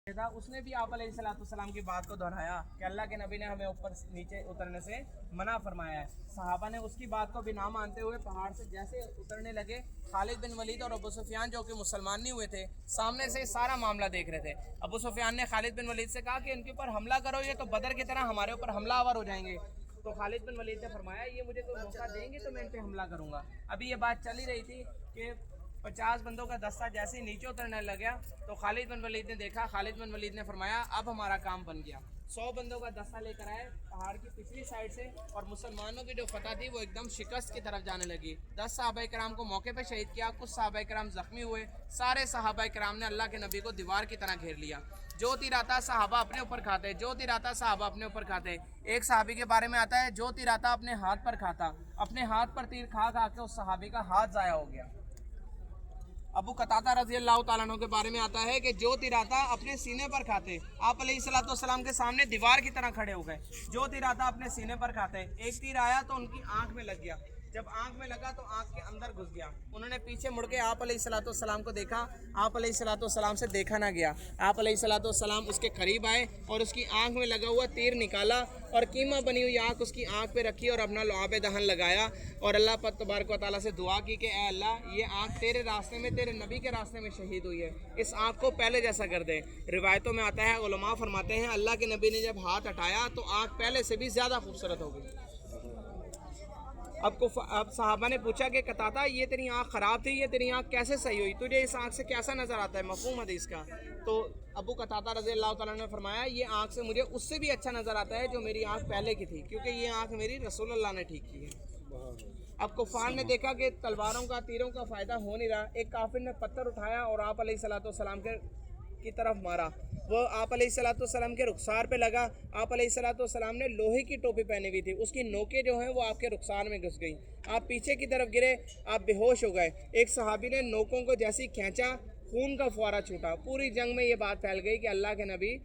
था, उसने भी आप अलैहिस्सलाम की बात को दोहराया कि अल्लाह के नबी ने हमें ऊपर नीचे उतरने से मना फरमाया है। सहाबा ने उसकी बात को भी ना मानते हुए पहाड़ से जैसे उतरने लगे, खालिद बिन वलीद और अबू सुफियान जो कि मुसलमान नहीं हुए थे, सामने से सारा मामला देख रहे थे। अबू सुफियान ने खालिद बिन वलीद से कहा कि इनके ऊपर हमला करो, ये तो बदर की तरह हमारे ऊपर हमलावर हो जाएंगे। तो खालिद बिन वलीद ने फरमाया ये मुझे कोई मौका देंगे तो मैं इन पर हमला करूँगा। अभी ये बात चली रही थी कि 50 बंदों का दस्ता जैसे ही नीचे उतरने लग गया तो खालिद बिन वलीद ने देखा, खालिद बिन वलीद ने फरमाया अब हमारा काम बन गया। 100 बंदों का दस्ता लेकर आए पहाड़ की पिछली साइड से, और मुसलमानों की जो फतह थी वो एकदम शिकस्त की तरफ जाने लगी। 10 सहाबा कराम को मौके पर शहीद किया, कुछ सहाबा कराम जख्मी हुए। सारे सहाबा कराम ने अल्लाह के नबी को दीवार की तरह घेर लिया। जो तीर आता सहाबा अपने ऊपर खाते, जो तीर आता सहाबा अपने ऊपर खाते। एक सहाबी के बारे में आता है जो तीर आता अपने हाथ पर खाता, अपने हाथ पर तीर खा खा के उस सहाबी का हाथ ज़ाया हो गया। अबू कतादा रज़ी अल्लाह तआला अन्हु के बारे में आता है कि जो तीर आता अपने सीने पर खाते, आप अलैहिस्सलाम के सामने दीवार की तरह खड़े हो गए। जो तीर आता अपने सीने पर खाते, एक तीर आया तो उनकी आंख में लग गया, जब आंख में लगा तो आंख के अंदर घुस गया। उन्होंने पीछे मुड़ के आप अलैहिस्सलाम को देखा, आप अलैहिस्सलाम से देखा ना गया। आप अलैहिस्सलाम उसके करीब आए और उसकी आंख में लगा हुआ तीर निकाला और कीमा बनी हुई आंख उसकी आंख पे रखी और अपना लुआब दहन लगाया और अल्लाह तबारक व तआला से दुआ की कि ए अल्लाह ये आंख तेरे रास्ते में, तेरे नबी के रास्ते में शहीद हुई है, इस आंख को पहले जैसा कर दे। रिवायतों में आता है, उलमा फरमाते हैं अल्लाह के नबी ने जब हाथ हटाया तो आंख पहले से भी ज़्यादा खूबसूरत हो गई। अब सहाबा ने पूछा कि कतादा ये तेरी आँख ख़राब थी, ये तेरी आँख कैसे सही हुई, तुझे इस आँख से कैसा नज़र आता है, मफ़हूम हदीस का। तो अबू कतादा रज़ी अल्लाह तआला ने फरमाया ये आँख से मुझे उससे भी अच्छा नज़र आता है जो मेरी आँख पहले की थी, क्योंकि ये आँख मेरी रसूलुल्लाह ने ठीक की है। अब कुफ़ार ने देखा कि तलवारों का, तीरों का फ़ायदा हो नहीं रहा। एक काफिर ने पत्थर उठाया और आप अलैहिस्सलाम की तरफ मारा, वो आप अलैहिस्सलाम के रुखसार पे लगा। आप अलैहिस्सलाम ने लोहे की टोपी पहनी हुई थी, उसकी नोकें जो हैं वो आपके रुखसार में घुस गई, आप पीछे की तरफ गिरे, आप बेहोश हो गए। एक सहाबी ने नोकों को जैसी खींचा, खून का फुआरा छूटा। पूरी जंग में ये बात फैल गई कि अल्लाह के नबी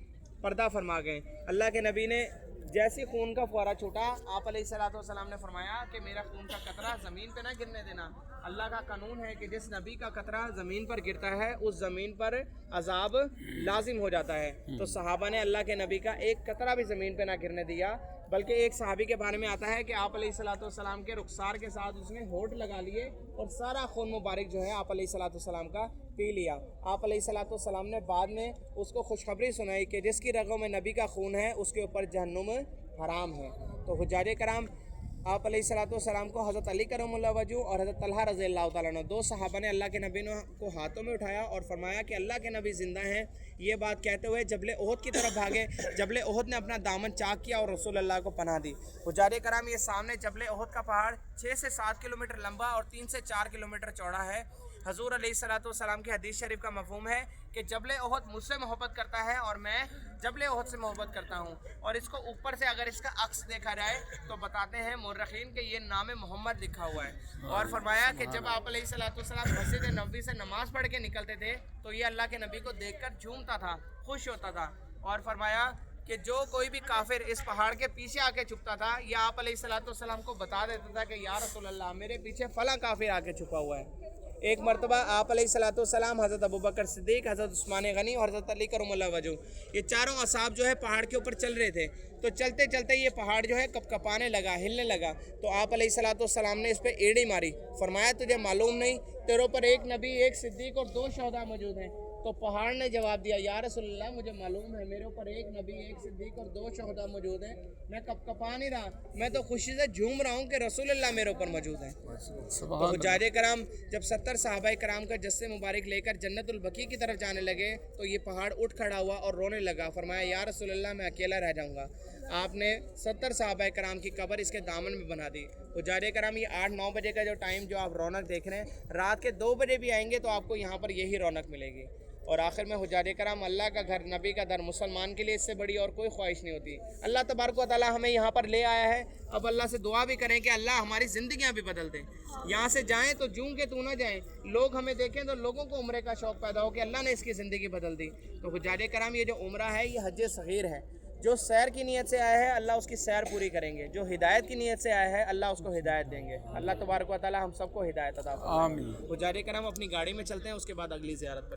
पर्दा फरमा गए। अल्लाह के नबी ने जैसे खून का फुआरा छूटा, आप अलैहिस्सलाम ने फरमाया कि मेरा खून का कतरा ज़मीन पे ना गिरने देना। अल्लाह का कानून है कि जिस नबी का कतरा ज़मीन पर गिरता है उस ज़मीन पर अजाब लाजिम हो जाता है। तो सहाबा ने अल्लाह के नबी का एक कतरा भी ज़मीन पे ना गिरने दिया। बल्कि एक सहाबी के बारे में आता है कि आप अलैहिस्सलाम के रुखसार के साथ उसने होठ लगा लिए और सारा खून मुबारक जो है आप अलैहिस्सलाम का पी लिया। आप अलैहिस्सलाम ने बाद में उसको खुशखबरी सुनाई कि जिसकी रगों में नबी का खून है उसके ऊपर जहन्नुम हराम है। तो हुज्जाज कराम, आप अलैहिस्सलाम को हज़रत अली करमुल्लाह वजहू और हज़रत तलहा रज़ी अल्लाह तआला अन्हु, दो सहाबा ने अल्लाह के नबी को हाथों में उठाया और फरमाया कि अल्लाह के नबी ज़िंदा हैं। ये बात कहते हुए जबल ओहद की तरफ भागे। जबल ओहद ने अपना दामन चाक किया और रसूलुल्लाह को पनाह दी। हुज्जाज कराम, ये सामने जबल ओहद का पहाड़ 6 से 7 किलोमीटर लंबा और 3 से 4 किलोमीटर चौड़ा है। हजूर अलैहिस्सलाम की हदीस शरीफ का मफ़हूम है कि जबल ओहद मुझसे मोहब्बत करता है और मैं जबल ओहद से मोहब्बत करता हूँ। और इसको ऊपर से अगर इसका अक्स देखा जाए तो बताते हैं मुर्रखीन कि ये नाम मोहम्मद लिखा हुआ है। और फरमाया कि जब आप अलैहिस्सलाम मस्जिद नबवी से नमाज़ पढ़ के निकलते थे तो ये अल्लाह के नबी को देखकर झूमता था, खुश होता था। और फरमाया कि जो कोई भी काफिर इस पहाड़ के पीछे आके छुपता था, या आप अलैहिस्सलाम को बता देता था कि या रसूलल्लाह मेरे पीछे फला काफिर आके छुपा हुआ है। एक मरतबा आप अलैहिस्सलाम, हज़रत अबू बकर सिद्दीक़, हज़रत उस्मान गनी और हज़रत अली करमुल्लाह वजहू, ये चारों असहाब जो है पहाड़ के ऊपर चल रहे थे। तो चलते चलते ये पहाड़ जो है कपकपाने लगा, हिलने लगा। तो आप अलैहिस्सलाम ने इस पर एड़ी मारी, फरमाया तुझे मालूम नहीं तेरे ऊपर एक नबी, एक सिद्दीक़ और 2 शहदा मौजूद हैं। तो पहाड़ ने जवाब दिया या रसूलल्लाह मुझे मालूम है, मेरे ऊपर एक नबी, एक सिद्दीक़ और 2 शहदा मौजूद हैं। मैं कपकपा नहीं रहा, मैं तो खुशी से झूम रहा हूँ कि रसूलल्लाह मेरे ऊपर मौजूद हैं। तो हुज्जाज कराम जब 70 सहाबा कराम का जस्से मुबारक लेकर जन्नतुल बकी की तरफ जाने लगे तो ये पहाड़ उठ खड़ा हुआ और रोने लगा। फरमाया या रसूलल्लाह मैं अकेला रह जाऊँगा। आपने 70 सहाबा कराम की कब्र इसके दामन में बना दी। हुज्जाज कराम, ये 8-9 बजे का जो टाइम जो आप रौनक देख रहे हैं, रात के 2 बजे भी आएंगे तो आपको यहाँ पर यही रौनक मिलेगी। और आखिर में हुज्जाज कराम, अल्लाह का घर, नबी का दर, मुसलमान के लिए इससे बड़ी और कोई ख्वाहिश नहीं होती। अल्लाह तबारक व तआला हमें यहाँ पर ले आया है। अब अल्लाह से दुआ भी करें कि अल्लाह हमारी ज़िंदगियाँ भी बदल दें। यहाँ से जाएँ तो जूं के तू ना जाएँ, लोग हमें देखें तो लोगों को उम्रे का शौक़ पैदा हो कि अल्लाह ने इसकी ज़िंदगी बदल दी। तो हुज्जाज कराम, ये जो उम्रा है ये हज सग़ीर है। जो सैर की नीयत से आया है अल्लाह उसकी सैर पूरी करेंगे, जो हिदायत की नीयत से आया है अल्लाह उसको हिदायत देंगे। अल्लाह तबारक व तआला हम सबको हिदायत अता फरमाए। आमीन। हुज्जाज कराम, अपनी गाड़ी में चलते हैं, उसके बाद अगली ज़ियारत पर।